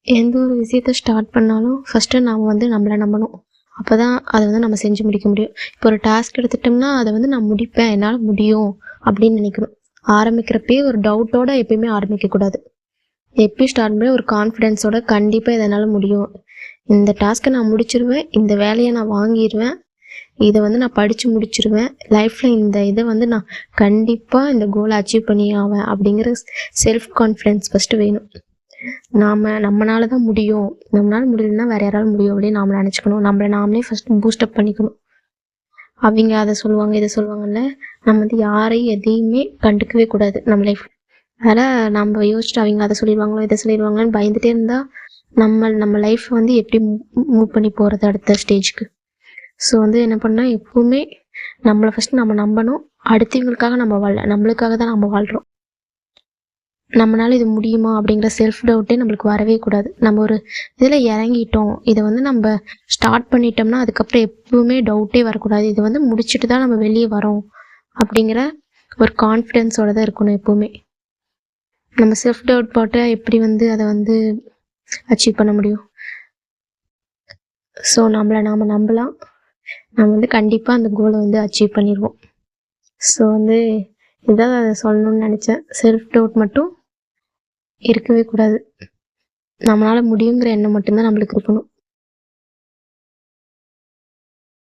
எந்த ஒரு விஷயத்த ஸ்டார்ட் பண்ணாலும் ஃபஸ்ட்டு நாம் வந்து நம்மளை நம்பணும். அப்போ தான் அதை வந்து நம்ம செஞ்சு முடிக்க முடியும். இப்போ ஒரு டாஸ்க் எடுத்துட்டோம்னா அதை வந்து நான் முடிப்பேன், என்னால் முடியும் அப்படின்னு நினைக்கணும். ஆரம்பிக்கிறப்பயே ஒரு டவுட்டோட எப்பயுமே ஆரம்பிக்கக்கூடாது. எப்பயும் ஸ்டார்ட் பண்ணி ஒரு கான்ஃபிடென்ஸோட கண்டிப்பாக இதனால் முடியும், இந்த டாஸ்க்கை நான் முடிச்சிருவேன், இந்த வேலையை நான் வாங்கிடுவேன், இதை வந்து நான் படித்து முடிச்சிருவேன், லைஃப்பில் இந்த இதை வந்து நான் கண்டிப்பாக இந்த கோலை அச்சீவ் பண்ணி ஆவேன் அப்படிங்கிற செல்ஃப் கான்ஃபிடென்ஸ் ஃபஸ்ட்டு வேணும். நம்மளால தான் முடியும், நம்மளால முடியலன்னா வேற யாராலும் முடியும் அப்படின்னு நாம நினச்சிக்கணும். நம்மளை நாமளே ஃபர்ஸ்ட் பூஸ்டப் பண்ணிக்கணும். அவங்க அதை சொல்லுவாங்க இதை சொல்லுவாங்கல்ல, நம்ம வந்து யாரையும் எதையுமே கண்டுக்கவே கூடாது நம்ம லைஃப்ல. அதனால் நம்ம யோசிச்சுட்டு அவங்க அதை சொல்லிடுவாங்களோ இதை சொல்லிடுவாங்களோன்னு பயந்துட்டே இருந்தால் நம்ம லைஃப் வந்து எப்படி மூவ் பண்ணி போகிறது அடுத்த ஸ்டேஜுக்கு. ஸோ வந்து என்ன பண்ணால் எப்பவுமே நம்மளை ஃபஸ்ட்டு நம்ம நம்பணும். அடுத்தவங்களுக்காக நம்ம வாழல, நம்மளுக்காக தான் நம்ம வாழ்கிறோம். நம்மளால இது முடியுமா அப்படிங்கிற செல்ஃப் டவுட்டே நம்மளுக்கு வரவே கூடாது. நம்ம ஒரு இதில் இறங்கிட்டோம், இதை வந்து நம்ம ஸ்டார்ட் பண்ணிட்டோம்னா அதுக்கப்புறம் எப்பவுமே டவுட்டே வரக்கூடாது. இதை வந்து முடிச்சுட்டு தான் நம்ம வெளியே வரோம் அப்படிங்கிற ஒரு கான்ஃபிடென்ஸோட தான் இருக்கணும் எப்பவுமே. நம்ம செல்ஃப் டவுட் போட்ட எப்படி வந்து அதை வந்து அச்சீவ் பண்ண முடியும்? ஸோ நம்மளை நாம் நம்பலாம். நம்ம வந்து கண்டிப்பாக அந்த கோலை வந்து அச்சீவ் பண்ணிடுவோம். ஸோ வந்து இதான் சொல்லணும்னு நினச்சேன். செல்ஃப் டவுட் மட்டும் இருக்கவே கூடாது. நம்மளால முடியுங்கிற எண்ணம் மட்டும்தான் நம்மளுக்கு இருக்கணும்.